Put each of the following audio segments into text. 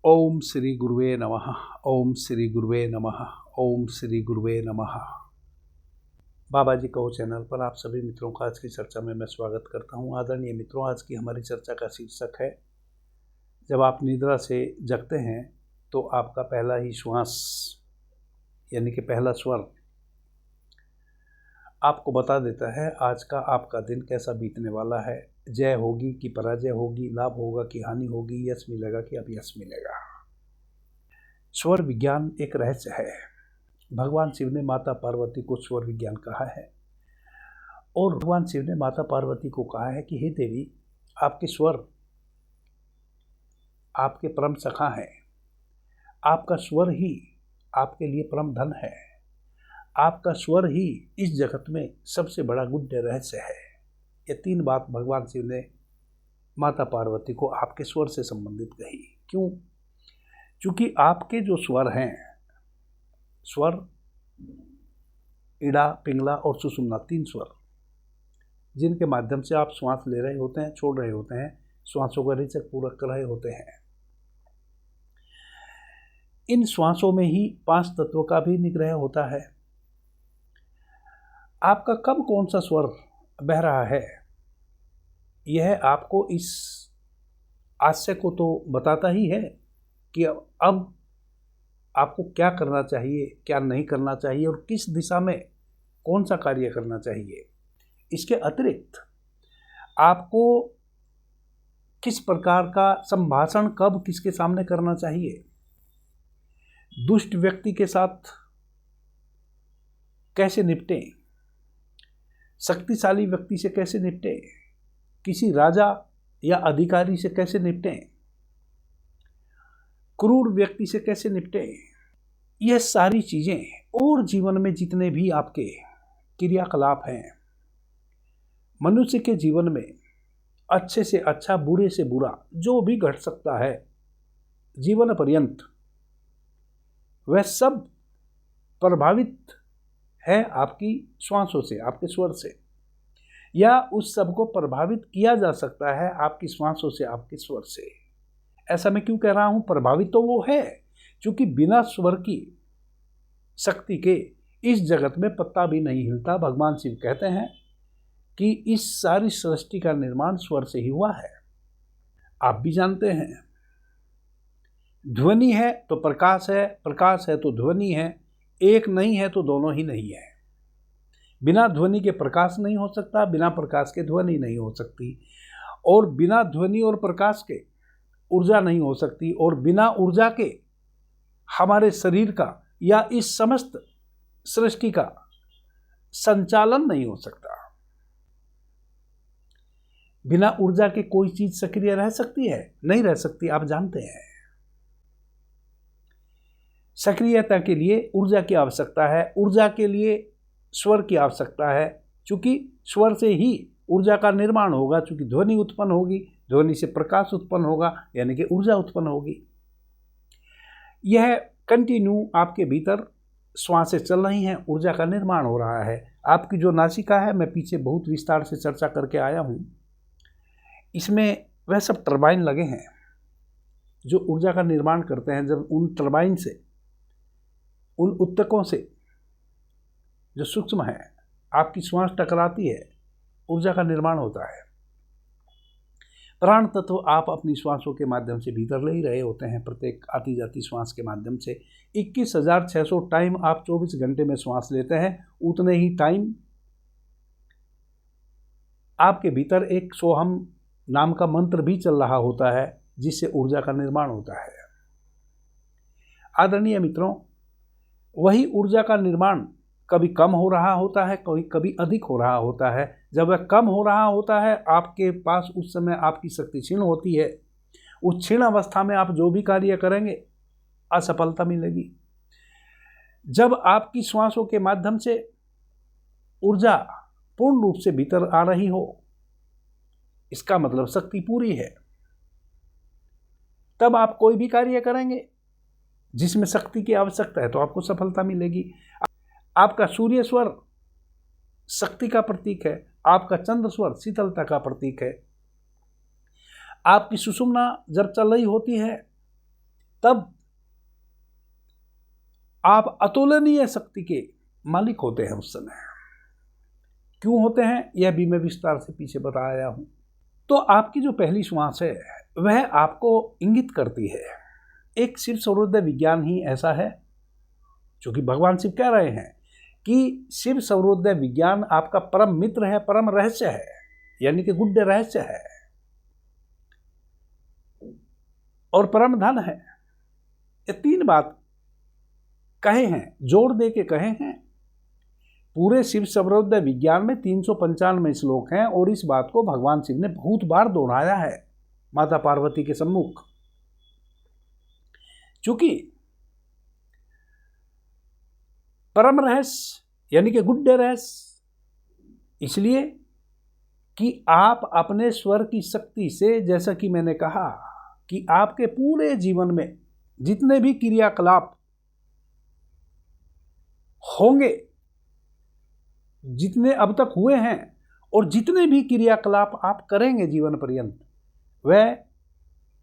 ओम श्री गुरुवे नमः। ओम श्री गुरुवे नमः। ओम श्री गुरुवे नमः। बाबा जी कहो चैनल पर आप सभी मित्रों का आज की चर्चा में मैं स्वागत करता हूं। आदरणीय मित्रों, आज की हमारी चर्चा का शीर्षक है, जब आप निद्रा से जगते हैं तो आपका पहला ही श्वास यानी कि पहला स्वर आपको बता देता है आज का आपका दिन कैसा बीतने वाला है। जय होगी कि पराजय होगी, लाभ होगा कि हानि होगी, यश मिलेगा कि अपयश मिलेगा। स्वर विज्ञान एक रहस्य है। भगवान शिव ने माता पार्वती को स्वर विज्ञान कहा है और भगवान शिव ने माता पार्वती को कहा है कि हे देवी, आपके स्वर आपके परम सखा हैं। आपका स्वर ही आपके लिए परम धन है। आपका स्वर ही इस जगत में सबसे बड़ा गुड्य रहस्य है। ये तीन बात भगवान शिव ने माता पार्वती को आपके स्वर से संबंधित कही। क्यों? क्योंकि आपके जो स्वर हैं, स्वर, इड़ा, पिंगला और सुषुम्ना, तीन स्वर जिनके माध्यम से आप श्वास ले रहे होते हैं, छोड़ रहे होते हैं, श्वासों का रेचक पूरक कर रहे होते हैं। इन श्वासों में ही 5 तत्वों का भी निग्रह होता है। आपका कब कौन सा स्वर बह रहा है, यह आपको इस आशय को तो बताता ही है कि अब आपको क्या करना चाहिए, क्या नहीं करना चाहिए और किस दिशा में कौन सा कार्य करना चाहिए। इसके अतिरिक्त आपको किस प्रकार का संभाषण कब किसके सामने करना चाहिए, दुष्ट व्यक्ति के साथ कैसे निपटें, शक्तिशाली व्यक्ति से कैसे निपटें, किसी राजा या अधिकारी से कैसे निपटें, क्रूर व्यक्ति से कैसे निपटें। यह सारी चीजें और जीवन में जितने भी आपके क्रियाकलाप हैं, मनुष्य के जीवन में अच्छे से अच्छा, बुरे से बुरा जो भी घट सकता है जीवन पर्यंत, वह सब प्रभावित है आपकी श्वासों से, आपके स्वर से, या उस सब को प्रभावित किया जा सकता है आपकी श्वासों से, आपके स्वर से। ऐसा मैं क्यों कह रहा हूं? प्रभावित तो वो है क्योंकि बिना स्वर की शक्ति के इस जगत में पत्ता भी नहीं हिलता। भगवान शिव कहते हैं कि इस सारी सृष्टि का निर्माण स्वर से ही हुआ है। आप भी जानते हैं, ध्वनि है तो प्रकाश है, प्रकाश है तो ध्वनि है, एक नहीं है तो दोनों ही नहीं है। बिना ध्वनि के प्रकाश नहीं हो सकता, बिना प्रकाश के ध्वनि नहीं हो सकती, और बिना ध्वनि और प्रकाश के ऊर्जा नहीं हो सकती, और बिना ऊर्जा के हमारे शरीर का या इस समस्त सृष्टि का संचालन नहीं हो सकता। बिना ऊर्जा के कोई चीज सक्रिय रह सकती है? नहीं रह सकती, आप जानते हैं। सक्रियता के लिए ऊर्जा की आवश्यकता है, ऊर्जा के लिए स्वर की आवश्यकता है, क्योंकि स्वर से ही ऊर्जा का निर्माण होगा। क्योंकि ध्वनि उत्पन्न होगी, ध्वनि से प्रकाश उत्पन्न होगा, यानी कि ऊर्जा उत्पन्न होगी। यह कंटिन्यू आपके भीतर श्वासें चल रही हैं, ऊर्जा का निर्माण हो रहा है। आपकी जो नासिका है, मैं पीछे बहुत विस्तार से चर्चा करके आया हूँ, इसमें वह सब टरबाइन लगे हैं जो ऊर्जा का निर्माण करते हैं। जब उन टरबाइन से, उन उत्तकों से जो सूक्ष्म है, आपकी श्वास टकराती है, ऊर्जा का निर्माण होता है। प्राण तत्व आप अपनी श्वासों के माध्यम से भीतर ले ही रहे होते हैं। प्रत्येक आती जाती श्वास के माध्यम से 21,600 टाइम आप 24 घंटे में श्वास लेते हैं। उतने ही टाइम आपके भीतर एक सोहम नाम का मंत्र भी चल रहा होता है, जिससे ऊर्जा का निर्माण होता है। आदरणीय मित्रों, वही ऊर्जा का निर्माण कभी कम हो रहा होता है, कभी अधिक हो रहा होता है। जब वह कम हो रहा होता है, आपके पास उस समय आपकी शक्ति क्षीण होती है। उस क्षीण अवस्था में आप जो भी कार्य करेंगे, असफलता मिलेगी। जब आपकी श्वासों के माध्यम से ऊर्जा पूर्ण रूप से भीतर आ रही हो, इसका मतलब शक्ति पूरी है, तब आप कोई भी कार्य करेंगे जिसमें शक्ति की आवश्यकता है तो आपको सफलता मिलेगी। आपका सूर्य स्वर शक्ति का प्रतीक है, आपका चंद्र स्वर शीतलता का प्रतीक है। आपकी सुषुम्ना जब चल रही होती है तब आप अतुलनीय शक्ति के मालिक होते हैं। उस समय क्यों होते हैं यह भी मैं विस्तार से पीछे बताया हूं। तो आपकी जो पहली श्वास है वह आपको इंगित करती है। एक शिव सर्वोदय विज्ञान ही ऐसा है, क्योंकि भगवान शिव कह रहे हैं कि शिव सर्वोदय विज्ञान आपका परम मित्र है, परम रहस्य है, यानी कि गुड्डे रहस्य है और परम धन है। ये तीन बात कहे हैं, जोड़ दे के कहे हैं। पूरे शिव सर्वोदय विज्ञान में 395 श्लोक हैं और इस बात को भगवान शिव ने बहुत बार दोहराया है माता पार्वती के सम्मुख। चूंकि परम रहस्य यानी कि गुड्डे रहस्य, इसलिए कि आप अपने स्वर की शक्ति से, जैसा कि मैंने कहा कि आपके पूरे जीवन में जितने भी क्रियाकलाप होंगे, जितने अब तक हुए हैं और जितने भी क्रियाकलाप आप करेंगे जीवन पर्यंत, वह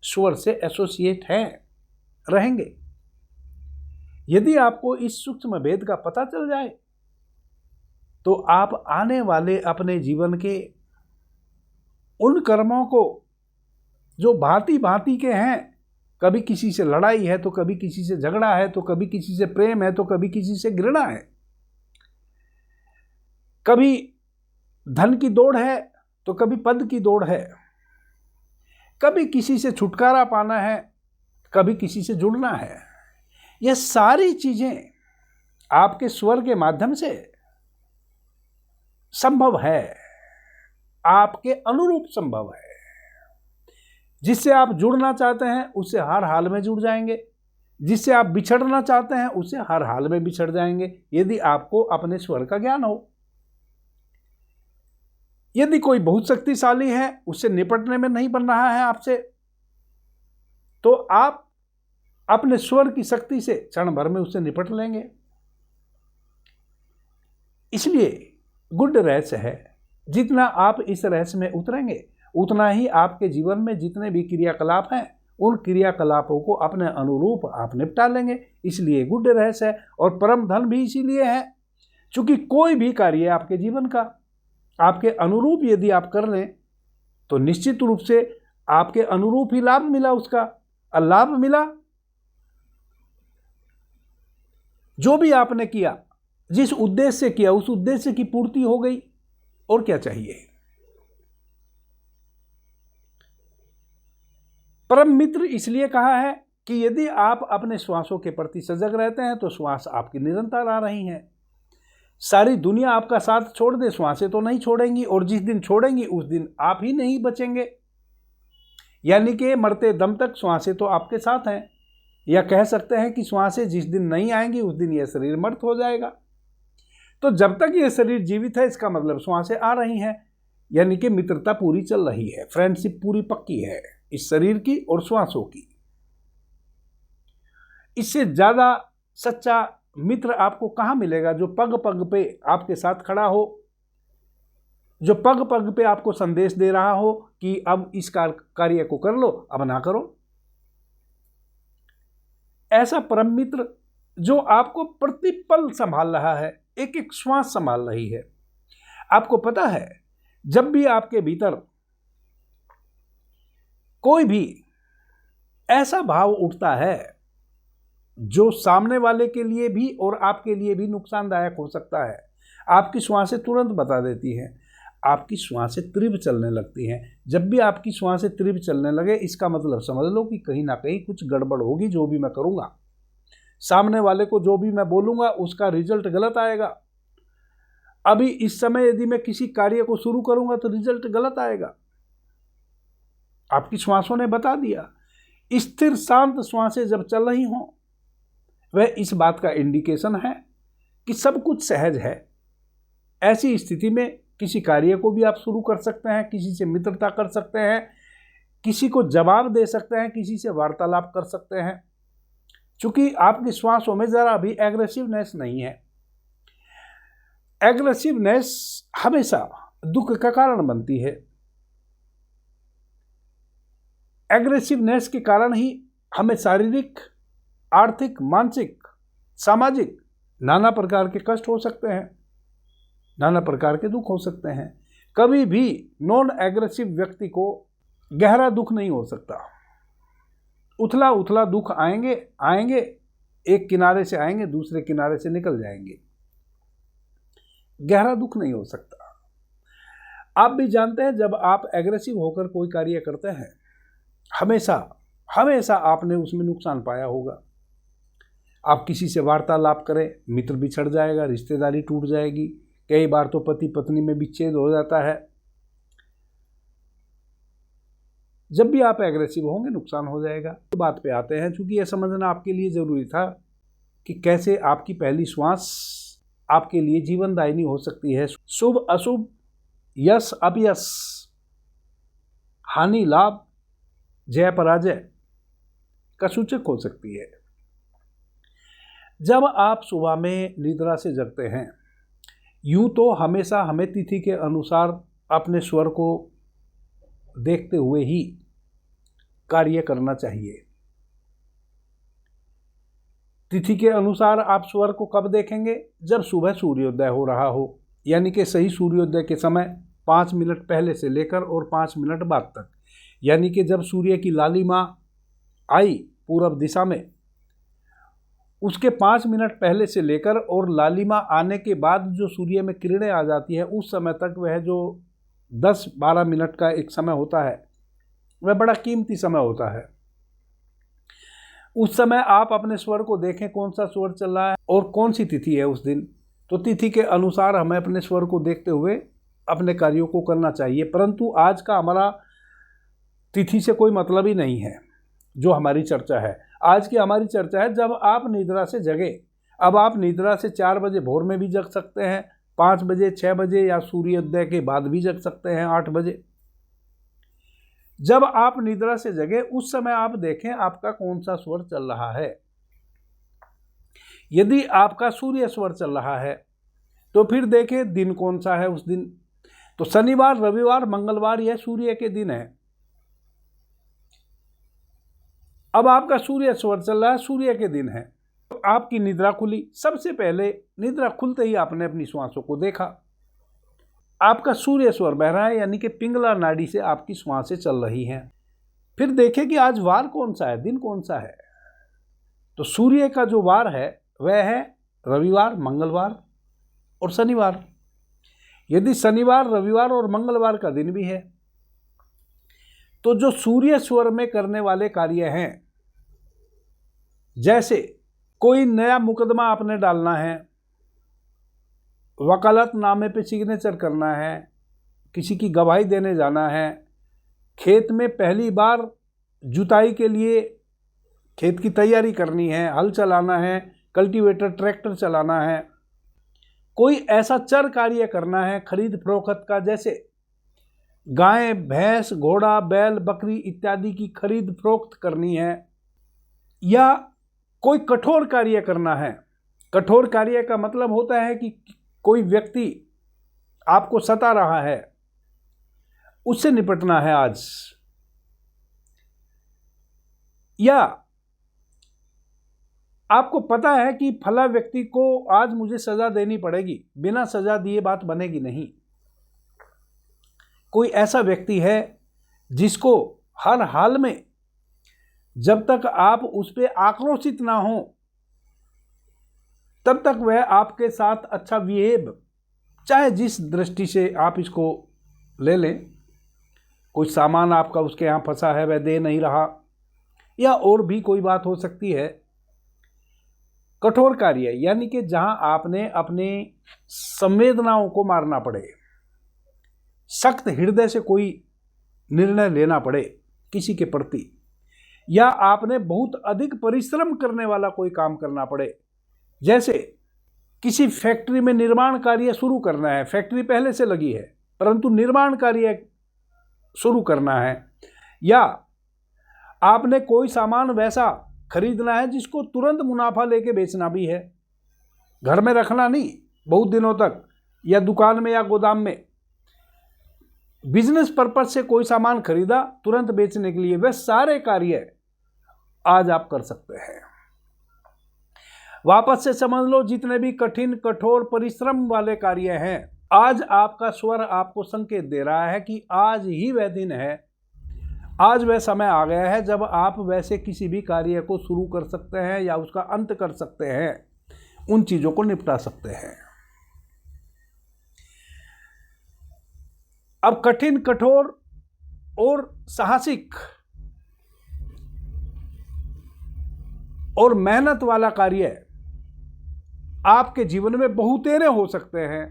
स्वर से एसोसिएट हैं, रहेंगे। यदि आपको इस सूक्ष्म भेद का पता चल जाए तो आप आने वाले अपने जीवन के उन कर्मों को जो भांति भांति के हैं, कभी किसी से लड़ाई है तो कभी किसी से झगड़ा है, तो कभी किसी से प्रेम है तो कभी किसी से घृणा है, कभी धन की दौड़ है तो कभी पद की दौड़ है, कभी किसी से छुटकारा पाना है, कभी किसी से जुड़ना है। यह सारी चीजें आपके स्वर के माध्यम से संभव है, आपके अनुरूप संभव है। जिससे आप जुड़ना चाहते हैं उससे हर हाल में जुड़ जाएंगे, जिससे आप बिछड़ना चाहते हैं उससे हर हाल में बिछड़ जाएंगे, यदि आपको अपने स्वर का ज्ञान हो। यदि कोई बहुत शक्तिशाली है, उससे निपटने में नहीं बन रहा है आपसे, तो आप अपने स्वर की शक्ति से क्षण भर में उससे निपट लेंगे। इसलिए गुड रहस्य है, जितना आप इस रहस्य में उतरेंगे उतना ही आपके जीवन में जितने भी क्रियाकलाप हैं उन क्रियाकलापों को अपने अनुरूप आप निपटा लेंगे। इसलिए गुड रहस्य है। और परम धन भी इसीलिए है, क्योंकि कोई भी कार्य आपके जीवन का आपके अनुरूप यदि आप कर लें तो निश्चित रूप से आपके अनुरूप ही लाभ मिला, उसका लाभ मिला। जो भी आपने किया, जिस उद्देश्य से किया, उस उद्देश्य की पूर्ति हो गई, और क्या चाहिए। परम मित्र इसलिए कहा है कि यदि आप अपने श्वासों के प्रति सजग रहते हैं तो श्वास आपकी निरंतर आ रही हैं। सारी दुनिया आपका साथ छोड़ दे, श्वासें तो नहीं छोड़ेंगी, और जिस दिन छोड़ेंगी उस दिन आप ही नहीं बचेंगे। यानी कि मरते दम तक श्वासें तो आपके साथ हैं, या कह सकते हैं कि श्वासें जिस दिन नहीं आएंगी उस दिन यह शरीर मर्त हो जाएगा। तो जब तक यह शरीर जीवित है इसका मतलब श्वासें आ रही हैं, यानी कि मित्रता पूरी चल रही है, फ्रेंडशिप पूरी पक्की है इस शरीर की और श्वासों की। इससे ज्यादा सच्चा मित्र आपको कहां मिलेगा, जो पग पग पे आपके साथ खड़ा हो, जो पग पग पे आपको संदेश दे रहा हो कि अब इस कार्य को कर लो, अब ना करो। ऐसा परम मित्र जो आपको प्रतिपल संभाल रहा है, एक एक श्वास संभाल रही है। आपको पता है, जब भी आपके भीतर कोई भी ऐसा भाव उठता है जो सामने वाले के लिए भी और आपके लिए भी नुकसानदायक हो सकता है, आपकी श्वासें तुरंत बता देती हैं। आपकी श्वासें तीव्र चलने लगती हैं। जब भी आपकी श्वासें तीव्र चलने लगे, इसका मतलब समझ लो कि कहीं ना कहीं कुछ गड़बड़ होगी। जो भी मैं करूँगा, सामने वाले को जो भी मैं बोलूँगा, उसका रिजल्ट गलत आएगा। अभी इस समय यदि मैं किसी कार्य को शुरू करूँगा तो रिजल्ट गलत आएगा। आपकी श्वासों ने बता दिया। स्थिर शांत श्वासें जब चल रही हों, वह इस बात का इंडिकेशन है कि सब कुछ सहज है। ऐसी स्थिति में किसी कार्य को भी आप शुरू कर सकते हैं, किसी से मित्रता कर सकते हैं, किसी को जवाब दे सकते हैं, किसी से वार्तालाप कर सकते हैं, क्योंकि आपकी श्वासों में जरा भी एग्रेसिवनेस नहीं है। एग्रेसिवनेस हमेशा दुख का कारण बनती है। एग्रेसिवनेस के कारण ही हमें शारीरिक, आर्थिक, मानसिक, सामाजिक नाना प्रकार के कष्ट हो सकते हैं, नाना प्रकार के दुख हो सकते हैं। कभी भी नॉन एग्रेसिव व्यक्ति को गहरा दुख नहीं हो सकता। उथला उथला दुख आएंगे, एक किनारे से आएंगे, दूसरे किनारे से निकल जाएंगे। गहरा दुख नहीं हो सकता। आप भी जानते हैं, जब आप एग्रेसिव होकर कोई कार्य करते हैं, हमेशा आपने उसमें नुकसान पाया होगा। आप किसी से वार्तालाप करें, मित्र बिछड़ जाएगा, रिश्तेदारी टूट जाएगी, कई बार तो पति पत्नी में विच्छेद हो जाता है। जब भी आप एग्रेसिव होंगे नुकसान हो जाएगा। तो बात पे आते हैं, चूंकि यह समझना आपके लिए ज़रूरी था कि कैसे आपकी पहली श्वास आपके लिए जीवनदायिनी हो सकती है। शुभ अशुभ, यश अपयश, हानि लाभ, जय पराजय का सूचक हो सकती है। जब आप सुबह में निद्रा से जगते हैं, यूं तो हमेशा हमें तिथि के अनुसार अपने स्वर को देखते हुए ही कार्य करना चाहिए। तिथि के अनुसार आप स्वर को कब देखेंगे? जब सुबह सूर्योदय हो रहा हो, यानी कि सही सूर्योदय के समय 5 मिनट पहले से लेकर और 5 मिनट बाद तक, यानी कि जब सूर्य की लालिमा आई पूर्व दिशा में, उसके 5 मिनट पहले से लेकर और लालिमा आने के बाद जो सूर्य में किरणें आ जाती है, उस समय तक वह जो 10-12 मिनट का एक समय होता है, वह बड़ा कीमती समय होता है। उस समय आप अपने स्वर को देखें, कौन सा स्वर चल रहा है और कौन सी तिथि है उस दिन। तो तिथि के अनुसार हमें अपने स्वर को देखते हुए अपने कार्यों को करना चाहिए। परंतु आज का हमारा तिथि से कोई मतलब ही नहीं है जो हमारी चर्चा है। आज की हमारी चर्चा है जब आप निद्रा से जगे। अब आप निद्रा से 4 बजे भोर में भी जग सकते हैं, 5 बजे, 6 बजे या सूर्योदय के बाद भी जग सकते हैं 8 बजे। जब आप निद्रा से जगे उस समय आप देखें आपका कौन सा स्वर चल रहा है। यदि आपका सूर्य स्वर चल रहा है तो फिर देखें दिन कौन सा है उस दिन। तो शनिवार, रविवार, मंगलवार यह सूर्य के दिन है। अब आपका सूर्य स्वर चल रहा है, सूर्य के दिन है, तो आपकी निद्रा खुली। सबसे पहले निद्रा खुलते ही आपने अपनी श्वासों को देखा, आपका सूर्य स्वर बह रहा है, यानी कि पिंगला नाड़ी से आपकी श्वासें चल रही हैं। फिर देखें कि आज वार कौन सा है, दिन कौन सा है। तो सूर्य का जो वार है वह है रविवार, मंगलवार और शनिवार। यदि शनिवार, रविवार और मंगलवार का दिन भी है तो जो सूर्य स्वर में करने वाले कार्य हैं, जैसे कोई नया मुकदमा आपने डालना है, वकालतनामे पे सिग्नेचर करना है, किसी की गवाही देने जाना है, खेत में पहली बार जुताई के लिए खेत की तैयारी करनी है, हल चलाना है, कल्टीवेटर ट्रैक्टर चलाना है, कोई ऐसा चर कार्य करना है खरीद फरोख्त का, जैसे गाय, भैंस, घोड़ा, बैल, बकरी इत्यादि की खरीद फरोख्त करनी है, या कोई कठोर कार्य करना है। कठोर कार्य का मतलब होता है कि कोई व्यक्ति आपको सता रहा है, उससे निपटना है आज। या आपको पता है कि फला व्यक्ति को आज मुझे सजा देनी पड़ेगी, बिना सजा दिए बात बनेगी नहीं। कोई ऐसा व्यक्ति है जिसको हर हाल में, जब तक आप उस पर आक्रोशित ना हो तब तक वह आपके साथ अच्छा बिहेव, चाहे जिस दृष्टि से आप इसको ले लें, कोई सामान आपका उसके यहाँ फंसा है वह दे नहीं रहा, या और भी कोई बात हो सकती है। कठोर कार्य यानी कि जहां आपने अपने संवेदनाओं को मारना पड़े, सख्त हृदय से कोई निर्णय लेना पड़े किसी के प्रति, या आपने बहुत अधिक परिश्रम करने वाला कोई काम करना पड़े। जैसे किसी फैक्ट्री में निर्माण कार्य शुरू करना है, फैक्ट्री पहले से लगी है परंतु निर्माण कार्य शुरू करना है, या आपने कोई सामान वैसा खरीदना है जिसको तुरंत मुनाफा लेके बेचना भी है, घर में रखना नहीं बहुत दिनों तक, या दुकान में या गोदाम में। बिजनेस पर्पज से कोई सामान खरीदा तुरंत बेचने के लिए, वह सारे कार्य आज आप कर सकते हैं। वापस से समझ लो, जितने भी कठिन कठोर परिश्रम वाले कार्य हैं, आज आपका स्वर आपको संकेत दे रहा है कि आज ही वह दिन है, आज वह समय आ गया है जब आप वैसे किसी भी कार्य को शुरू कर सकते हैं या उसका अंत कर सकते हैं, उन चीजों को निपटा सकते हैं। अब कठिन कठोर और साहसिक और मेहनत वाला कार्य आपके जीवन में बहुतेरे हो सकते हैं।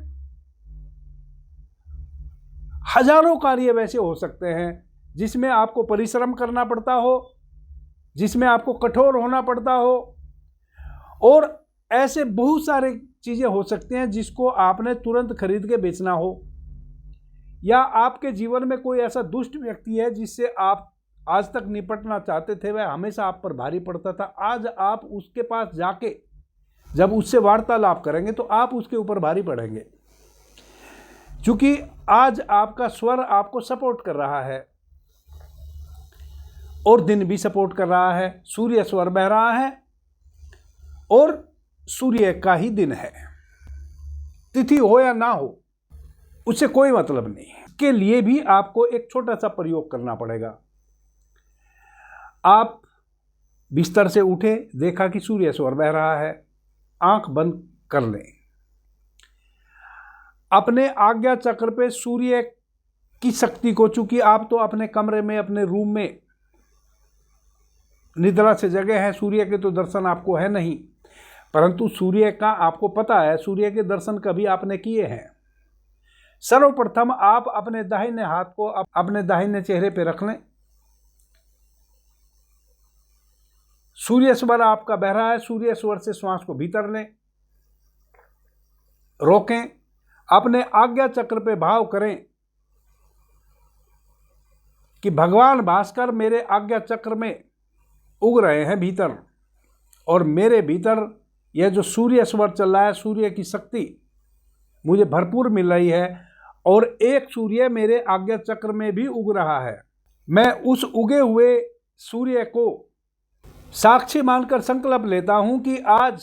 हजारों कार्य वैसे हो सकते हैं जिसमें आपको परिश्रम करना पड़ता हो, जिसमें आपको कठोर होना पड़ता हो, और ऐसे बहुत सारे चीजें हो सकती हैं जिसको आपने तुरंत खरीद के बेचना हो, या आपके जीवन में कोई ऐसा दुष्ट व्यक्ति है जिससे आप आज तक निपटना चाहते थे, वह हमेशा आप पर भारी पड़ता था। आज आप उसके पास जाके जब उससे वार्तालाप करेंगे तो आप उसके ऊपर भारी पड़ेंगे, क्योंकि आज आपका स्वर आपको सपोर्ट कर रहा है और दिन भी सपोर्ट कर रहा है। सूर्य स्वर बह रहा है और सूर्य का ही दिन है। तिथि हो या ना हो उससे कोई मतलब नहीं है। के लिए भी आपको एक छोटा सा प्रयोग करना पड़ेगा। आप बिस्तर से उठे, देखा कि सूर्य स्वर बह रहा है, आंख बंद कर लें। अपने आज्ञा चक्र पे सूर्य की शक्ति को, चूंकि आप तो अपने कमरे में अपने रूम में निद्रा से जगे हैं, सूर्य के तो दर्शन आपको है नहीं, परंतु सूर्य का आपको पता है, सूर्य के दर्शन कभी आपने किए हैं। सर्वप्रथम आप अपने दाहिने हाथ को अपने दाहिने चेहरे पे रख लें। सूर्य स्वर आपका बह रहा है, सूर्य स्वर से श्वास को भीतर लें, रोकें, अपने आज्ञा चक्र पे भाव करें कि भगवान भास्कर मेरे आज्ञा चक्र में उग रहे हैं भीतर, और मेरे भीतर यह जो सूर्य स्वर चल रहा है, सूर्य की शक्ति मुझे भरपूर मिल रही है, और एक सूर्य मेरे आज्ञा चक्र में भी उग रहा है। मैं उस उगे हुए सूर्य को साक्षी मानकर संकल्प लेता हूं कि आज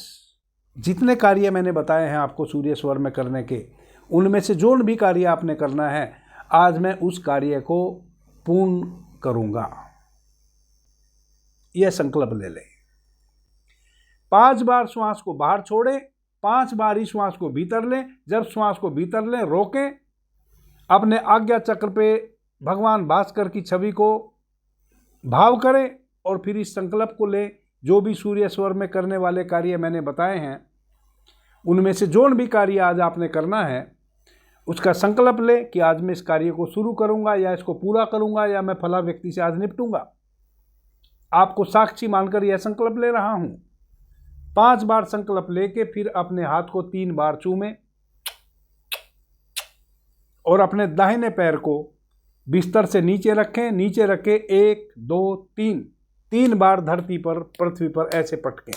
जितने कार्य मैंने बताए हैं आपको सूर्य स्वर में करने के, उनमें से जो भी कार्य आपने करना है, आज मैं उस कार्य को पूर्ण करूंगा। यह संकल्प ले लें। 5 बार श्वास को बाहर छोड़ें, 5 बार ही श्वास को भीतर लें। जब श्वास को भीतर लें, रोकें, अपने आज्ञा चक्र पे भगवान भास्कर की छवि को भाव करें, और फिर इस संकल्प को लें, जो भी सूर्य स्वर में करने वाले कार्य मैंने बताए हैं, उनमें से जो भी कार्य आज आपने करना है, उसका संकल्प लें कि आज मैं इस कार्य को शुरू करूंगा, या इसको पूरा करूंगा, या मैं फला व्यक्ति से आज निपटूंगा। आपको साक्षी मानकर यह संकल्प ले रहा हूं। 5 बार संकल्प लेके फिर अपने हाथ को 3 बार चूमें, और अपने दाहिने पैर को बिस्तर से नीचे रखें। नीचे रखे 1 2 3 बार धरती पर, पृथ्वी पर ऐसे पटकें।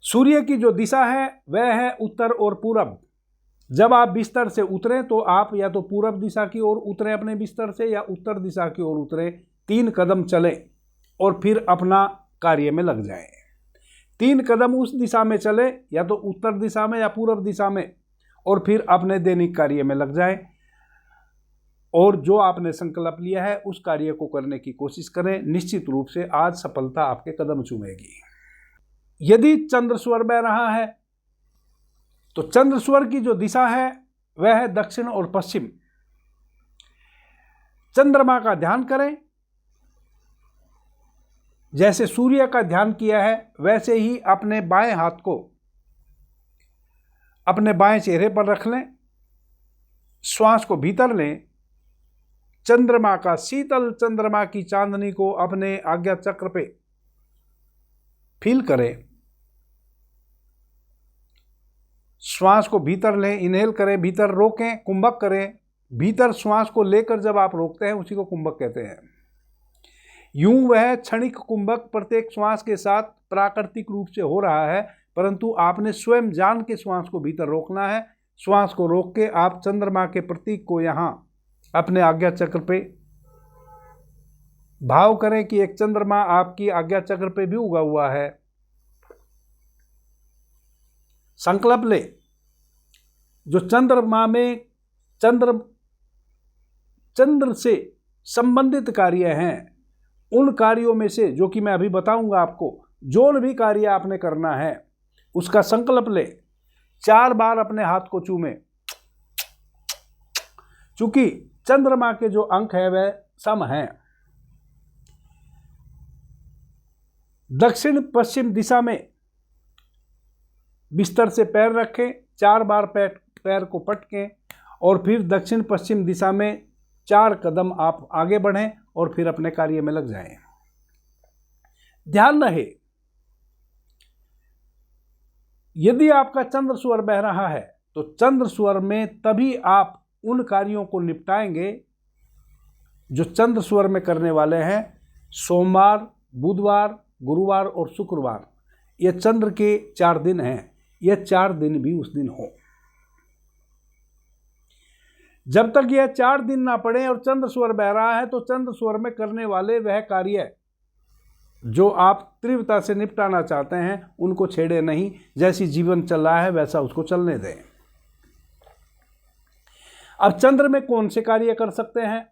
सूर्य की जो दिशा है वह है उत्तर और पूरब। जब आप बिस्तर से उतरें तो आप या तो पूरब दिशा की ओर उतरें अपने बिस्तर से, या उत्तर दिशा की ओर उतरें। 3 कदम चलें और फिर अपना कार्य में लग जाएं। 3 कदम उस दिशा में चले, या तो उत्तर दिशा में या पूरब दिशा में, और फिर अपने दैनिक कार्य में लग जाएं, और जो आपने संकल्प लिया है उस कार्य को करने की कोशिश करें। निश्चित रूप से आज सफलता आपके कदम चूमेगी। यदि चंद्र स्वर बह रहा है तो चंद्र स्वर की जो दिशा है वह है दक्षिण और पश्चिम। चंद्रमा का ध्यान करें। जैसे सूर्य का ध्यान किया है वैसे ही अपने बाएं हाथ को अपने बाएं चेहरे पर रख लें, श्वास को भीतर लें, चंद्रमा का, शीतल चंद्रमा की चांदनी को अपने आज्ञा चक्र पे फील करें। श्वास को भीतर लें, इनहेल करें, भीतर रोकें, कुंभक करें। भीतर श्वास को लेकर जब आप रोकते हैं उसी को कुंभक कहते हैं। यूं वह क्षणिक कुंभक प्रत्येक श्वास के साथ प्राकृतिक रूप से हो रहा है, परंतु आपने स्वयं जान के श्वास को भीतर रोकना है। श्वास को रोक के आप चंद्रमा के प्रतीक को यहाँ अपने आज्ञा चक्र पे भाव करें कि एक चंद्रमा आपकी आज्ञा चक्र पे भी उगा हुआ है। संकल्प ले, जो चंद्रमा में चंद्र से संबंधित कार्य हैं, उन कार्यों में से, जो कि मैं अभी बताऊंगा आपको, जो भी कार्य आपने करना है उसका संकल्प ले। 4 बार अपने हाथ को चूमे। चूंकि चंद्रमा के जो अंक है वह सम हैं। दक्षिण पश्चिम दिशा में बिस्तर से पैर रखें, 4 बार पैर को पटकें और फिर दक्षिण पश्चिम दिशा में 4 कदम आप आगे बढ़ें और फिर अपने कार्य में लग जाएं। ध्यान रहे, यदि आपका चंद्र स्वर बह रहा है तो चंद्र स्वर में तभी आप उन कार्यों को निपटाएंगे जो चंद्र स्वर में करने वाले हैं। सोमवार, बुधवार, गुरुवार और शुक्रवार, ये चंद्र के 4 दिन हैं। ये 4 दिन भी उस दिन हो। जब तक यह 4 दिन ना पड़े और चंद्र स्वर बह रहा है तो चंद्र स्वर में करने वाले वह कार्य जो आप तीव्रता से निपटाना चाहते हैं उनको छेड़े नहीं। जैसी जीवन चल रहा है वैसा उसको चलने दें। अब चंद्र में कौन से कार्य कर सकते हैं?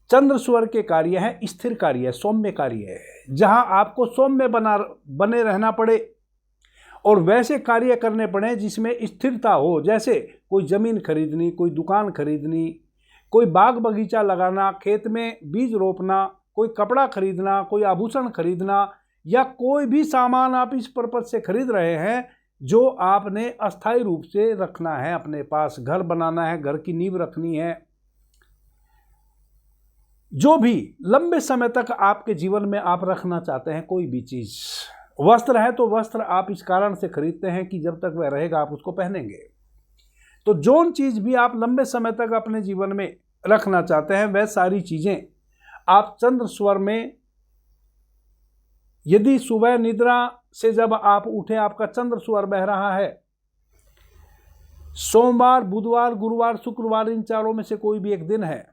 चंद्र स्वर के कार्य है स्थिर कार्य, सौम्य कार्य है, जहां आपको सौम्य बने रहना पड़े और वैसे कार्य करने पड़े जिसमें स्थिरता हो। जैसे कोई जमीन खरीदनी, कोई दुकान खरीदनी, कोई बाग बगीचा लगाना, खेत में बीज रोपना, कोई कपड़ा खरीदना, कोई आभूषण खरीदना, या कोई भी सामान आप इस पर्पज से खरीद रहे हैं जो आपने अस्थायी रूप से रखना है अपने पास। घर बनाना है, घर की नींव रखनी है, जो भी लंबे समय तक आपके जीवन में आप रखना चाहते हैं कोई भी चीज। वस्त्र है तो वस्त्र आप इस कारण से खरीदते हैं कि जब तक वह रहेगा आप उसको पहनेंगे। तो जो चीज भी आप लंबे समय तक अपने जीवन में रखना चाहते हैं वह सारी चीजें आप चंद्र स्वर में, यदि सुबह निद्रा से जब आप उठे आपका चंद्र स्वर बह रहा है, सोमवार, बुधवार, गुरुवार, शुक्रवार, इन 4 में से कोई भी एक दिन है,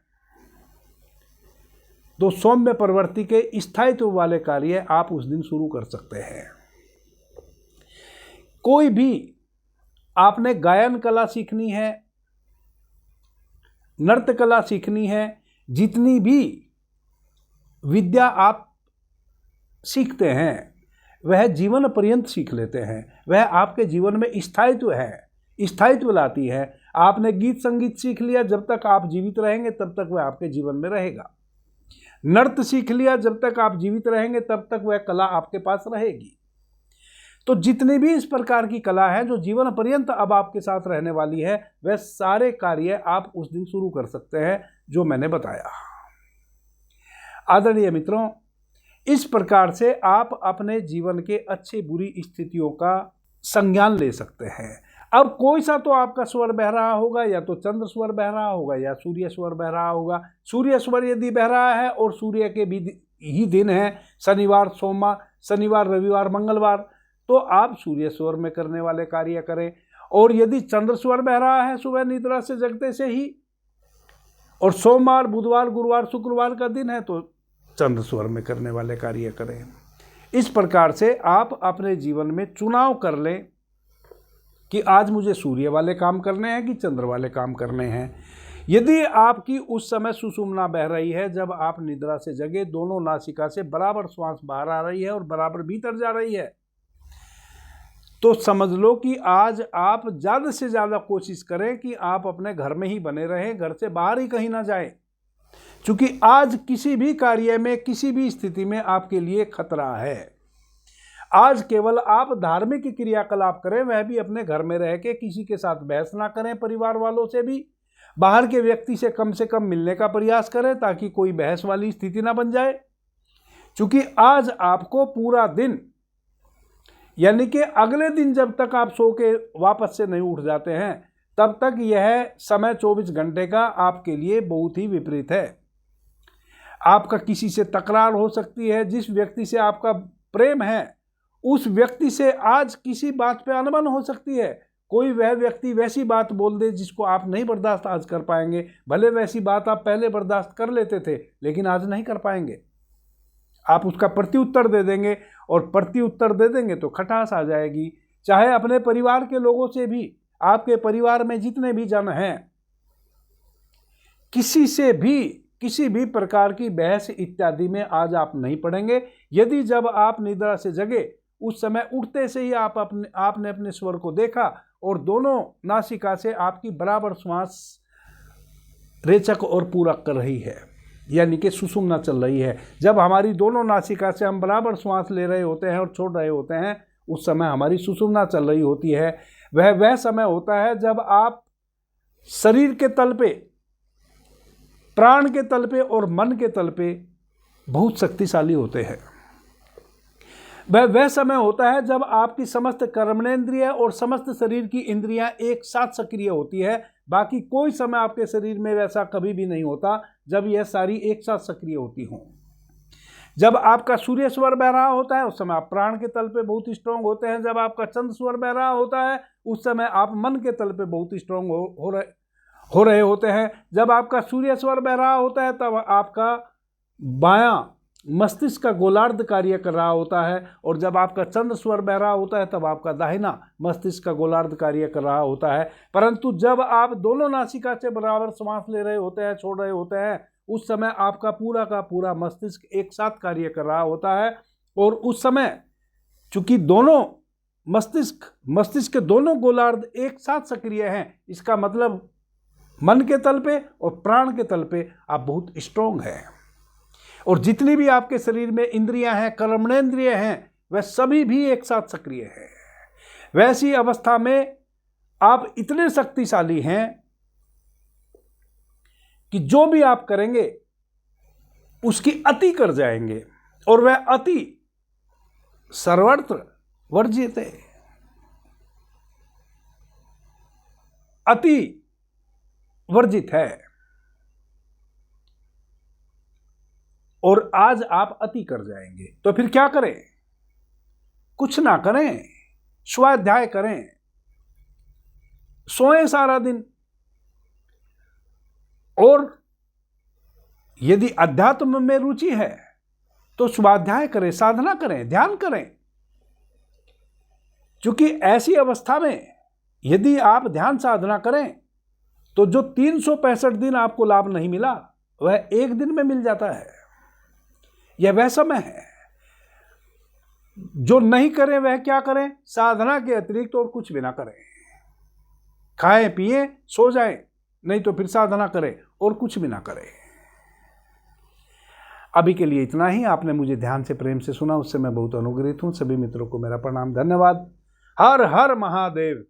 तो सौम्य प्रवृत्ति के स्थायित्व वाले कार्य आप उस दिन शुरू कर सकते हैं। कोई भी आपने गायन कला सीखनी है, नृत्य कला सीखनी है, जितनी भी विद्या आप सीखते हैं वह जीवन पर्यंत सीख लेते हैं। वह आपके जीवन में स्थायित्व है, स्थायित्व लाती है। आपने गीत संगीत सीख लिया, जब तक आप जीवित रहेंगे तब तक वह आपके जीवन में रहेगा। नृत्य सीख लिया, जब तक आप जीवित रहेंगे तब तक वह कला आपके पास रहेगी। तो जितनी भी इस प्रकार की कला है जो जीवन पर्यंत अब आपके साथ रहने वाली है, वह सारे कार्य आप उस दिन शुरू कर सकते हैं जो मैंने बताया। आदरणीय मित्रों, इस प्रकार से आप अपने जीवन के अच्छी बुरी स्थितियों का संज्ञान ले सकते हैं। अब कोई सा तो आपका स्वर बह रहा होगा, या तो चंद्र स्वर बह रहा होगा या सूर्य स्वर बह रहा होगा। सूर्य स्वर यदि बह रहा है और सूर्य के भी ही दिन है, शनिवार, सोमवार, शनिवार, रविवार, मंगलवार, तो आप सूर्य स्वर में करने वाले कार्य करें। और यदि चंद्र स्वर बह रहा है सुबह निद्रा से जगते से ही, और सोमवार, बुधवार, गुरुवार, शुक्रवार का दिन है, तो चंद्र स्वर में करने वाले कार्य करें। इस प्रकार से आप अपने जीवन में चुनाव कर लें कि आज मुझे सूर्य वाले काम करने हैं कि चंद्र वाले काम करने हैं। यदि आपकी उस समय सुषुम्ना बह रही है, जब आप निद्रा से जगे, दोनों नासिका से बराबर श्वास बाहर आ रही है और बराबर भीतर जा रही है, तो समझ लो कि आज आप ज़्यादा से ज़्यादा कोशिश करें कि आप अपने घर में ही बने रहें, घर से बाहर ही कहीं ना जाएं। क्योंकि आज किसी भी कार्य में, किसी भी स्थिति में आपके लिए खतरा है। आज केवल आप धार्मिक क्रियाकलाप करें, वह भी अपने घर में रह के, किसी के साथ बहस ना करें, परिवार वालों से भी, बाहर के व्यक्ति से कम मिलने का प्रयास करें ताकि कोई बहस वाली स्थिति ना बन जाए। क्योंकि आज आपको पूरा दिन, यानी कि अगले दिन जब तक आप सो के वापस से नहीं उठ जाते हैं, तब तक यह समय 24 घंटे का आपके लिए बहुत ही विपरीत है। आपका किसी से तकरार हो सकती है, जिस व्यक्ति से आपका प्रेम है उस व्यक्ति से आज किसी बात पे अनबन हो सकती है। कोई वह व्यक्ति वैसी बात बोल दे जिसको आप नहीं बर्दाश्त आज कर पाएंगे। भले वैसी बात आप पहले बर्दाश्त कर लेते थे, लेकिन आज नहीं कर पाएंगे। आप उसका प्रत्युत्तर दे देंगे, और प्रत्युत्तर दे देंगे तो खटास आ जाएगी। चाहे अपने परिवार के लोगों से भी, आपके परिवार में जितने भी जन हैं, किसी से भी किसी भी प्रकार की बहस इत्यादि में आज आप नहीं पड़ेंगे। यदि जब आप निद्रा से जगे उस समय उठते से ही आपने अपने स्वर को देखा और दोनों नासिका से आपकी बराबर श्वास रेचक और पूरक कर रही है, यानी कि सुषुम्ना चल रही है। जब हमारी दोनों नासिका से हम बराबर श्वास ले रहे होते हैं और छोड़ रहे होते हैं, उस समय हमारी सुषुम्ना चल रही होती है। वह समय होता है जब आप शरीर के तल पे, प्राण के तल पे और मन के तल पे बहुत शक्तिशाली होते हैं। वह समय होता है जब आपकी समस्त कर्मेंद्रिय और समस्त शरीर की इंद्रियां एक साथ सक्रिय होती है। बाकी कोई समय आपके शरीर में वैसा कभी भी नहीं होता जब यह सारी एक साथ सक्रिय होती हों। जब आपका सूर्य स्वर बह रहा होता है उस समय आप प्राण के तल पे बहुत स्ट्रांग होते हैं। जब आपका चंद्र स्वर बह रहा होता है उस समय आप मन के तल पे बहुत स्ट्रांग हो रहे होते हैं। जब आपका सूर्य स्वर बह रहा होता है तब आपका बायां मस्तिष्क का गोलार्ध कार्य कर रहा होता है, और जब आपका चंद्र स्वर बह रहा होता है तब आपका दाहिना मस्तिष्क का गोलार्ध कार्य कर रहा होता है। परंतु जब आप दोनों नासिका से बराबर श्वास ले रहे होते हैं, छोड़ रहे होते हैं, उस समय आपका पूरा का पूरा मस्तिष्क एक साथ कार्य कर रहा होता है। और उस समय चूंकि दोनों मस्तिष्क के दोनों गोलार्ध एक साथ सक्रिय हैं, इसका मतलब मन के तल पे और प्राण के तल पे आप बहुत स्ट्रांग हैं। और जितनी भी आपके शरीर में इंद्रियां हैं, कर्मेंद्रिय हैं, वह सभी भी एक साथ सक्रिय हैं। वैसी अवस्था में आप इतने शक्तिशाली हैं कि जो भी आप करेंगे उसकी अति कर जाएंगे, और वह अति सर्वत्र वर्जित है। अति वर्जित है। और आज आप अति कर जाएंगे तो फिर क्या करें? कुछ ना करें, स्वाध्याय करें, सोएं सारा दिन। और यदि अध्यात्म में रुचि है तो स्वाध्याय करें, साधना करें, ध्यान करें। क्योंकि ऐसी अवस्था में यदि आप ध्यान साधना करें तो जो 365 दिन आपको लाभ नहीं मिला वह एक दिन में मिल जाता है। यह वह समय है। जो नहीं करें वह क्या करें? साधना के अतिरिक्त और कुछ भी ना करें। खाएं पिएं सो जाएं, नहीं तो फिर साधना करें और कुछ भी ना करें। अभी के लिए इतना ही। आपने मुझे ध्यान से प्रेम से सुना, उससे मैं बहुत अनुग्रहित हूं। सभी मित्रों को मेरा प्रणाम, धन्यवाद। हर हर महादेव।